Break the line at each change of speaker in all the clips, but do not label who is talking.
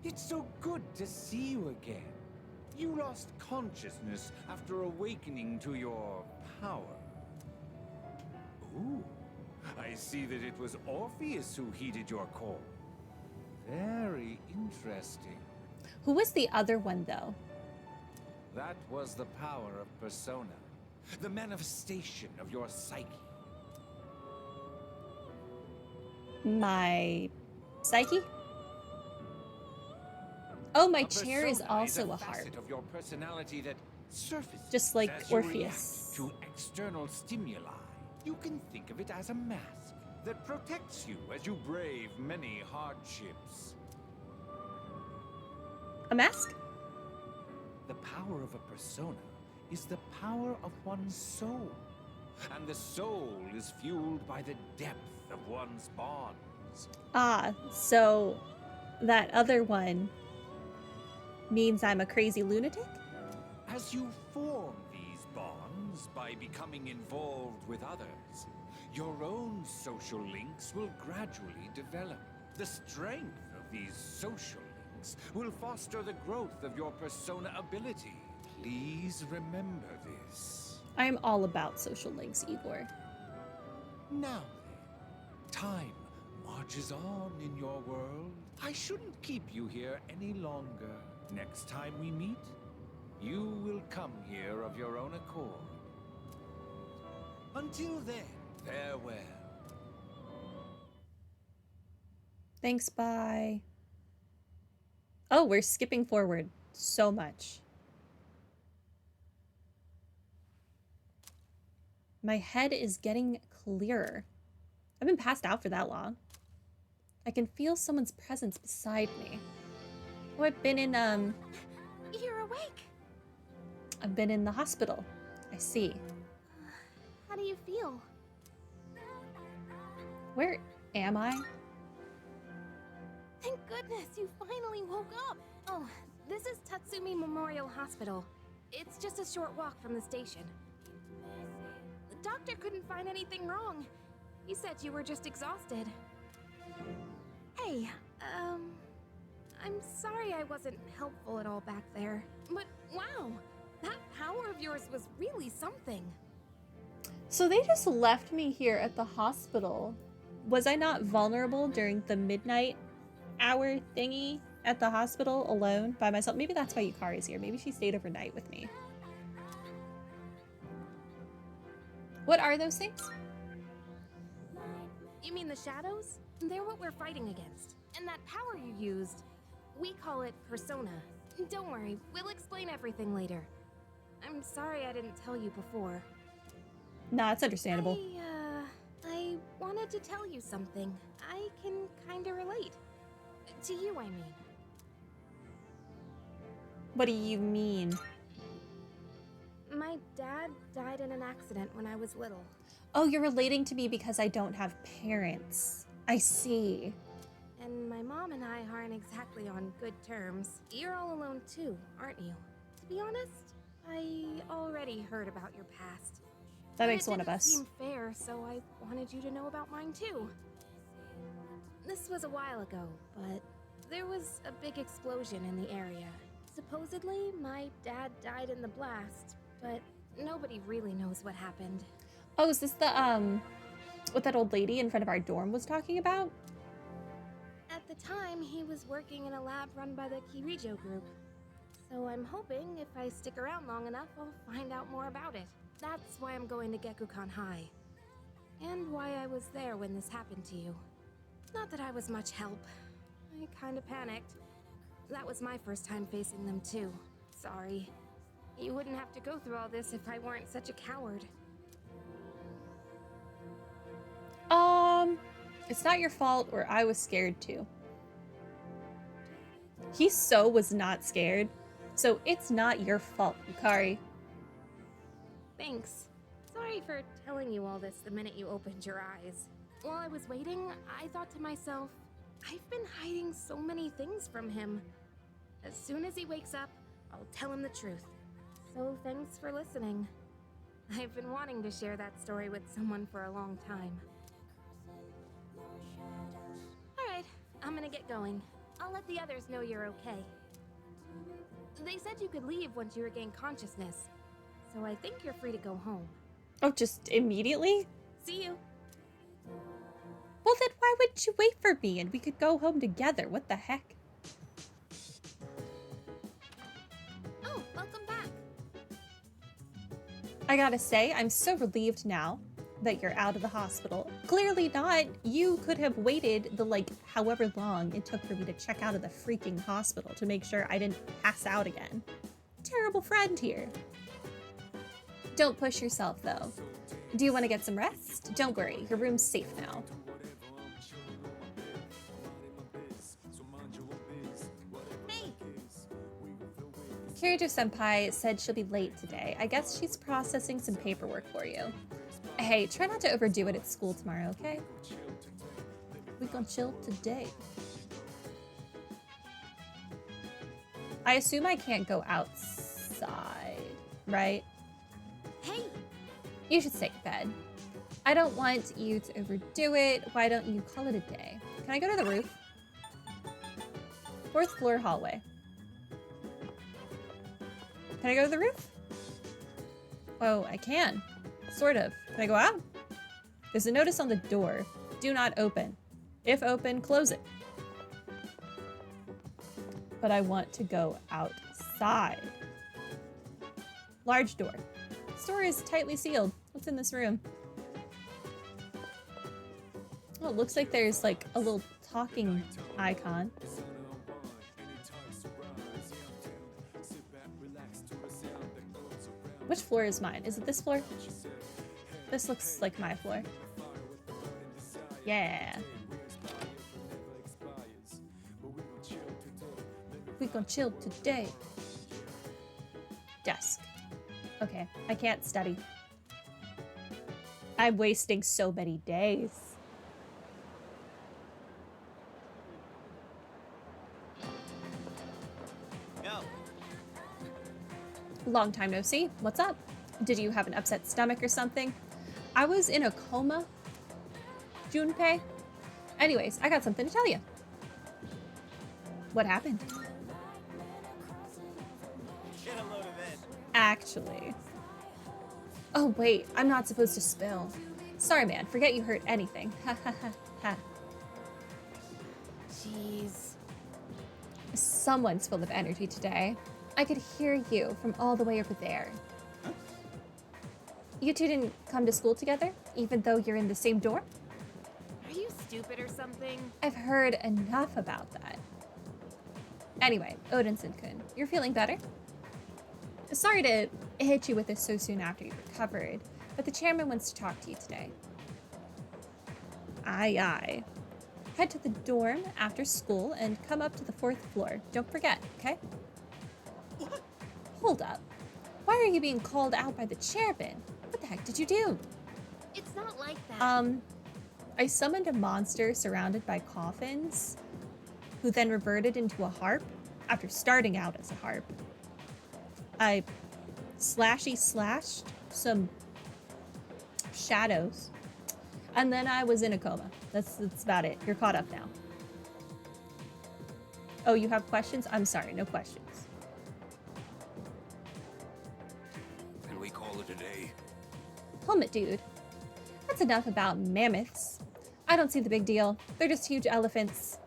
It's so good to see you again. You lost consciousness after awakening to your power. Ooh, I see that it was Orpheus who heeded your call. Very interesting.
Who was the other one, though?
That was the power of persona, the manifestation of your psyche.
My psyche? Oh, my chair is also a harp.
Of your personality that surfaces
just like
as
Orpheus.
You react to external stimuli. You can think of it as a mask that protects you as you brave many hardships.
A mask?
The power of a persona is the power of one's soul. And the soul is fueled by the depth of one's bonds.
Ah, so that other one means I'm a crazy lunatic?
As you form these bonds by becoming involved with others, your own social links will gradually develop. The strength of these social links will foster the growth of your persona ability. Please remember this.
I am all about social links, Igor.
Now then, time marches on in your world. I shouldn't keep you here any longer. Next time we meet, you will come here of your own accord. Until then, farewell.
Thanks, bye. Oh, we're skipping forward so much. My head is getting clearer. I've been passed out for that long. I can feel someone's presence beside me. Oh, I've been in,
You're awake!
I've been in the hospital. I see.
How do you feel?
Where am I?
Thank goodness you finally woke up! Oh, this is Tatsumi Memorial Hospital. It's just a short walk from the station. The doctor couldn't find anything wrong. He said you were just exhausted. Hey, I'm sorry I wasn't helpful at all back there. But wow, that power of yours was really something.
So they just left me here at the hospital. Was I not vulnerable during the midnight hour thingy at the hospital alone by myself? Maybe that's why Yukari's here. Maybe she stayed overnight with me. What are those things?
You mean the shadows? They're what we're fighting against. And that power you used, we call it persona. Don't worry, we'll explain everything later. I'm sorry I didn't tell you before.
Nah, it's understandable.
I wanted to tell you something. I can kinda relate. To you, I mean.
What do you mean?
My dad died in an accident when I was little.
Oh, you're relating to me because I don't have parents. I see.
And my mom and I aren't exactly on good terms. You're all alone too, aren't you? To be honest, I already heard about your past.
That makes one of us.
It didn't seem fair, so I wanted you to know about mine too. This was a while ago, but there was a big explosion in the area. Supposedly, my dad died in the blast, but nobody really knows what happened.
Oh, is this the, what that old lady in front of our dorm was talking about?
At the time, he was working in a lab run by the Kirijo group. So I'm hoping if I stick around long enough, I'll find out more about it. That's why I'm going to Gekukan High. And why I was there when this happened to you. Not that I was much help. I kinda panicked. That was my first time facing them too. Sorry. You wouldn't have to go through all this if I weren't such a coward.
It's not your fault, or I was scared too. He so was not scared, so it's not your fault, Yukari.
Thanks. Sorry for telling you all this the minute you opened your eyes. While I was waiting, I thought to myself, I've been hiding so many things from him. As soon as he wakes up, I'll tell him the truth. So thanks for listening. I've been wanting to share that story with someone for a long time. Alright, I'm gonna get going. I'll let the others know you're okay. They said you could leave once you regain consciousness, so I think you're free to go home.
Oh, just immediately?
See you.
Well, then why wouldn't you wait for me and we could go home together? What the heck?
Oh, welcome back.
I gotta say, I'm so relieved now that you're out of the hospital. Clearly not. You could have waited the, like, however long it took for me to check out of the freaking hospital to make sure I didn't pass out again. Terrible friend here. Don't push yourself, though. Do you want to get some rest? Don't worry, your room's safe now.
Hey!
Kirijo-senpai said she'll be late today. I guess she's processing some paperwork for you. Hey, try not to overdo it at school tomorrow, okay? We gonna chill today. I assume I can't go outside, right?
Hey!
You should stay in bed. I don't want you to overdo it. Why don't you call it a day? Can I go to the roof? 4th floor hallway. Can I go to the roof? Oh, I can. Sort of. Can I go out? There's a notice on the door. Do not open. If open, close it. But I want to go outside. Large door. This door is tightly sealed. What's in this room? Oh, it looks like there's like a little talking icon. Which floor is mine? Is it this floor? This looks like my floor. Yeah. We gonna chill today. Desk. Okay, I can't study. I'm wasting so many days.
Yo.
Long time no see. What's up? Did you have an upset stomach or something? I was in a coma. Junpei. Anyways, I got something to tell you. What happened?
Get a load of it.
Actually. Oh wait, I'm not supposed to spill. Sorry man, forget you hurt anything. Ha ha ha ha.
Jeez.
Someone's full of energy today. I could hear you from all the way over there.
Huh?
You two didn't come to school together, even though you're in the same dorm?
Are you stupid or something?
I've heard enough about that. Anyway, Odinson-kun, you're feeling better? Sorry to hit you with this so soon after you recovered, but the chairman wants to talk to you today. Aye, aye. Head to the dorm after school and come up to the 4th floor. Don't forget, okay?
What?
Hold up. Why are you being called out by the chairman? What the heck did you do?
It's not like that.
I summoned a monster surrounded by coffins, who then reverted into a harp after starting out as a harp. I slashed some shadows, and then I was in a coma. That's about it. You're caught up now. Oh, you have questions? I'm sorry, no questions.
Can we call it a day?
Helmet dude. That's enough about mammoths. I don't see the big deal. They're just huge elephants.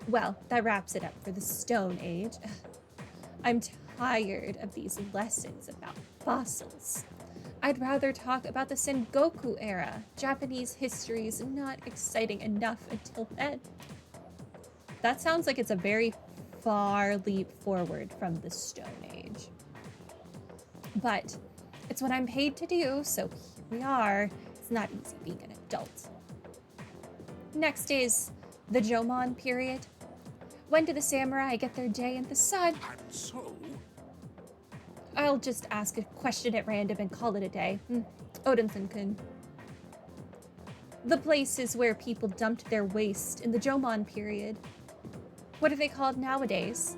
Well, that wraps it up for the Stone Age. I'm tired of these lessons about fossils. I'd rather talk about the Sengoku era. Japanese history is not exciting enough until then. That sounds like it's a very far leap forward from the Stone Age. But it's what I'm paid to do, so here we are. It's not easy being an adult. Next is the Jomon period. When do the samurai get their day in the sun?
And so,
I'll just ask a question at random and call it a day. Odinson-kun. The places where people dumped their waste in the Jomon period. What are they called nowadays?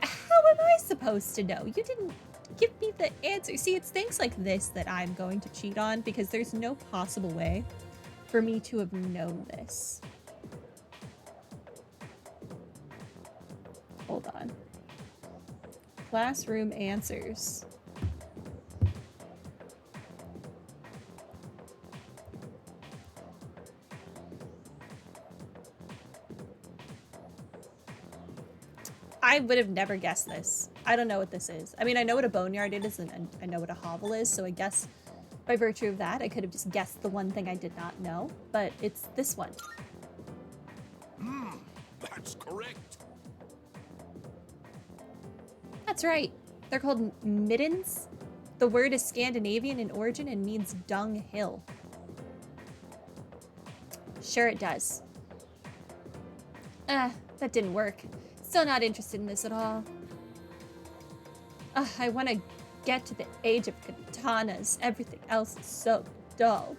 How am I supposed to know? You didn't give me the answer. See, it's things like this that I'm going to cheat on because there's no possible way for me to have known this. Classroom answers. I would have never guessed this. I don't know what this is. I mean, I know what a boneyard is and I know what a hovel is, so I guess by virtue of that, I could have just guessed the one thing I did not know, but it's this one.
That's correct.
That's right. They're called middens. The word is Scandinavian in origin and means dung hill. Sure it does. That didn't work. Still not interested in this at all. I want to get to the age of katanas. Everything else is so dull.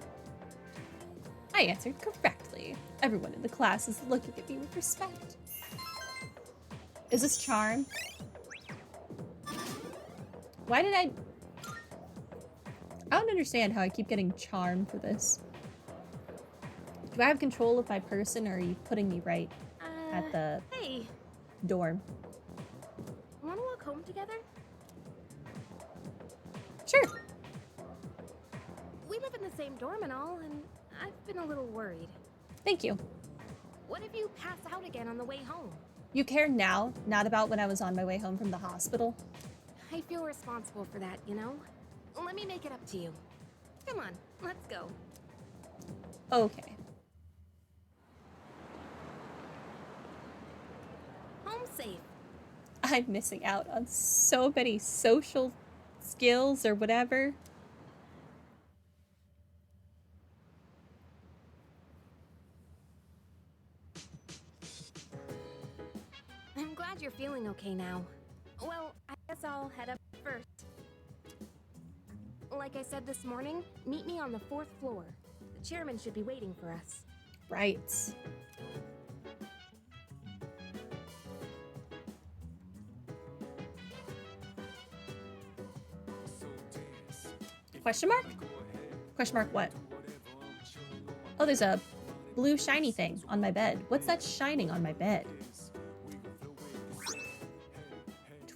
I answered correctly. Everyone in the class is looking at me with respect. Is this charm? Why did I don't understand how I keep getting charm for this. Do I have control of my person, or are you putting me right at the
Hey,
dorm?
wanna walk home together?
Sure.
We live in the same dorm and all, and I've been a little worried.
Thank you.
What if you pass out again on the way home?
You care now, not about when I was on my way home from the hospital.
I feel responsible for that, you know? Let me make it up to you. Come on, let's go.
Okay.
Home safe.
I'm missing out on so many social skills or whatever.
I'm glad you're feeling okay now. Well, I guess I'll head up first. Like I said this morning, meet me on the 4th floor. The chairman should be waiting for us.
Right. Question mark? Question mark what? Oh, there's a blue shiny thing on my bed. What's that shining on my bed?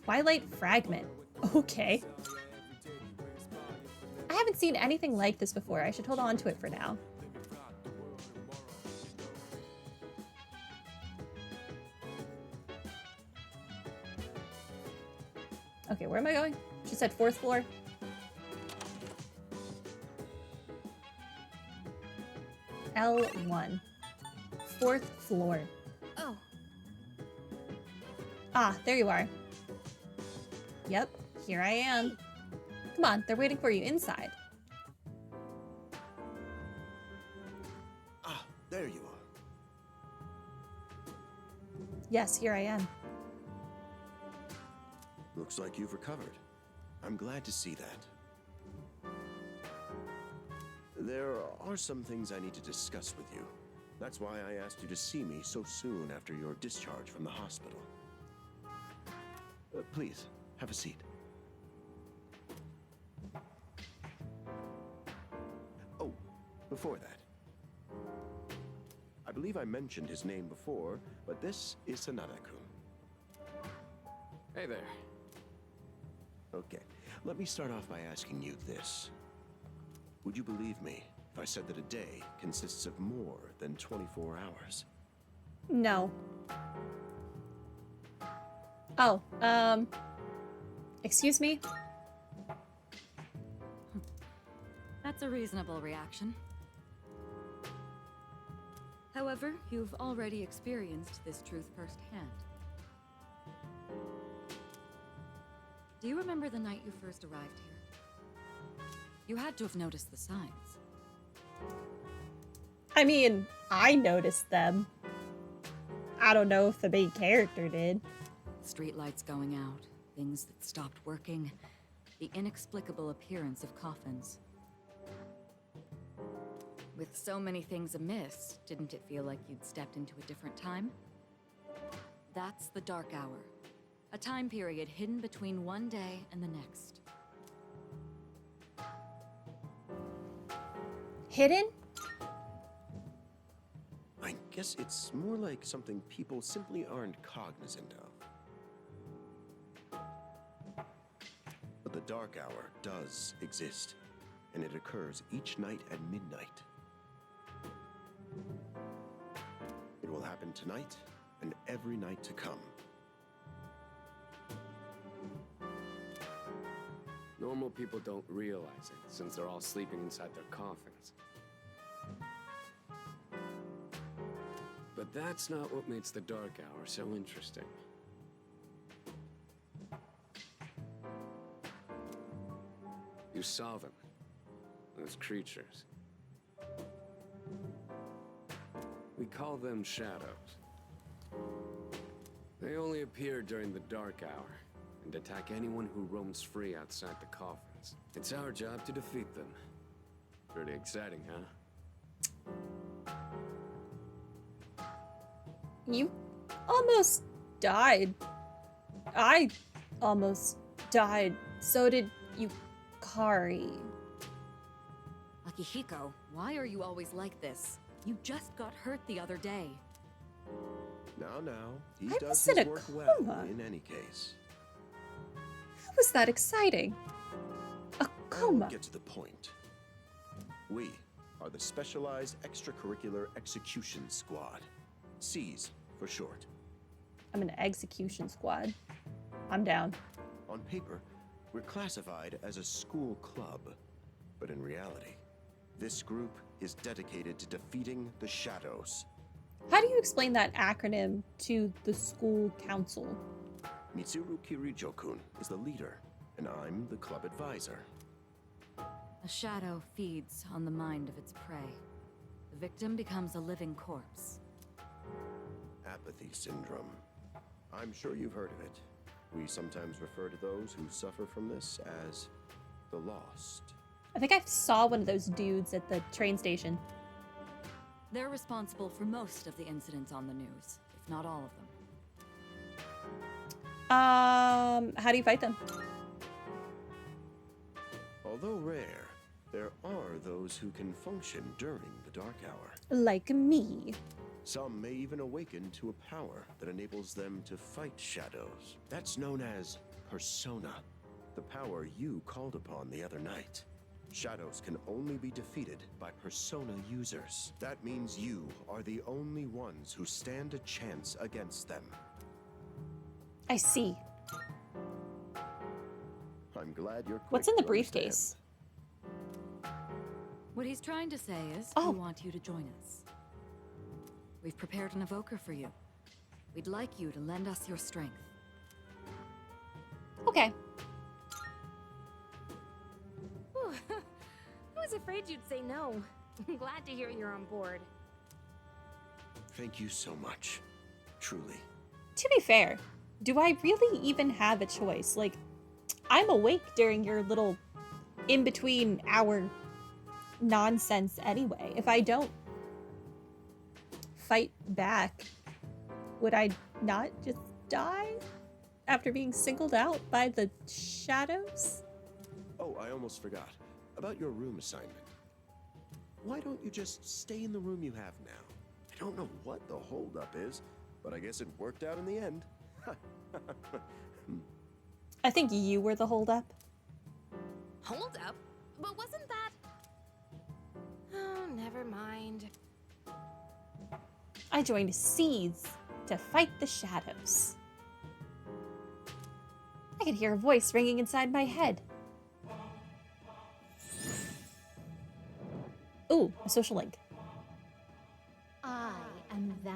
Twilight fragment. Okay. I haven't seen anything like this before. I should hold on to it for now. Okay, where am I going? She said 4th floor. L1. 4th floor.
Oh,
Ah, there you are. Yep, here I am. Come on, they're waiting for you inside.
Ah, there you are.
Yes, here I am.
Looks like you've recovered. I'm glad to see that. There are some things I need to discuss with you. That's why I asked you to see me so soon after your discharge from the hospital. Please, have a seat. Oh, before that. I believe I mentioned his name before, but this is Sanada-kun.
Hey there.
Okay, let me start off by asking you this. Would you believe me if I said that a day consists of more than 24 hours?
No. Oh, excuse me?
That's a reasonable reaction. However, you've already experienced this truth firsthand. Do you remember the night you first arrived here? You had to have noticed the signs.
I mean, I noticed them. I don't know if the main character did.
Streetlights going out, things that stopped working, the inexplicable appearance of coffins. With so many things amiss, didn't it feel like you'd stepped into a different time? That's the Dark Hour. A time period hidden between one day and the next.
Hidden?
I guess it's more like something people simply aren't cognizant of. dark hour does exist, and it occurs each night at midnight. It will happen tonight and every night to come.
Normal people don't realize it, since they're all sleeping inside their coffins. But that's not what makes the dark hour so interesting. You saw them. Those creatures. We call them shadows. They only appear during the dark hour and attack anyone who roams free outside the coffins. It's our job to defeat them. Pretty exciting, huh?
You almost died. I almost died. So did Yukari.
Akihiko, why are you always like this? You just got hurt the other day.
Now, he
I
does
was
his
in a
work
coma.
well in any case.
How was that exciting? A
I'll
coma.
get to the point. We are the Specialized Extracurricular Execution Squad. S.E.E.S for short.
I'm an execution squad. I'm down.
On paper, we're classified as a school club. But in reality, this group is dedicated to defeating the shadows.
How do you explain that acronym to the school council?
Mitsuru Kirijo-kun is the leader, and I'm the club advisor.
A shadow feeds on the mind of its prey. The victim becomes a living corpse.
Apathy syndrome. I'm sure you've heard of it. We sometimes refer to those who suffer from this as the lost.
I think I saw one of those dudes at the train station.
They're responsible for most of the incidents on the news, if not all of them.
How do you fight them?
Although rare, there are those who can function during the dark hour.
Like me.
Some may even awaken to a power that enables them to fight shadows. That's known as persona, the power you called upon the other night. Shadows can only be defeated by persona users. That means you are the only ones who stand a chance against them.
I see.
I'm glad you're quick
What's in the
to
briefcase?
understand.
What he's trying to say is,
Oh.
we want you to join us. We've prepared an evoker for you. We'd like you to lend us your strength.
Okay.
Whew. I was afraid you'd say no. I'm glad to hear you're on board.
Thank you so much. Truly.
To be fair, do I really even have a choice? Like, I'm awake during your little in-between hour nonsense anyway. If I don't fight back, would I not just die after being singled out by the shadows?
Oh, I almost forgot. About your room assignment. Why don't you just stay in the room you have now? I don't know what the holdup is, but I guess it worked out in the end.
I think you were the holdup.
Hold up? But wasn't that... Oh, never mind.
I joined S.E.E.S to fight the shadows. I could hear a voice ringing inside my head. Ooh, a social link.
I am thou.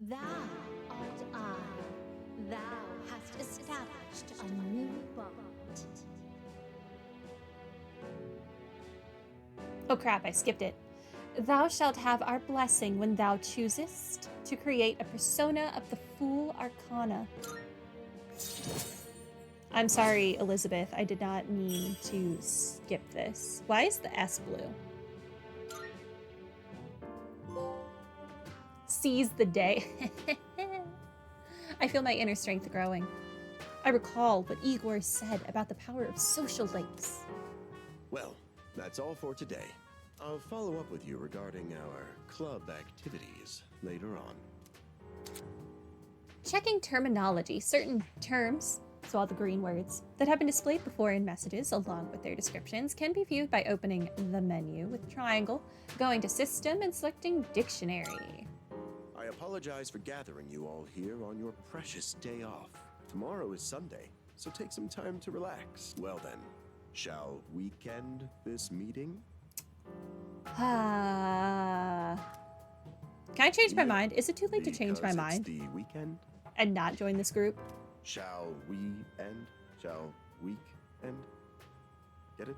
Thou art I. Thou hast established a new bond.
Oh crap, I skipped it. Thou shalt have our blessing when thou choosest to create a persona of the Fool Arcana. I'm sorry, Elizabeth. I did not mean to skip this. Why is the S blue? Seize the day. I feel my inner strength growing. I recall what Igor said about the power of social links.
Well, that's all for today. I'll follow up with you regarding our club activities later on.
Checking terminology. Certain terms So all the green words that have been displayed before in messages along with their descriptions can be viewed by opening the menu with triangle, going to System and selecting Dictionary.
I apologize for gathering you all here on your precious day off. Tomorrow is Sunday, so take some time to relax. Well then, shall we end this meeting?
Can I change my mind? Is it too late to change my
Because
mind
it's the weekend.
and not join this group?
Shall we end? Shall we end? Get it?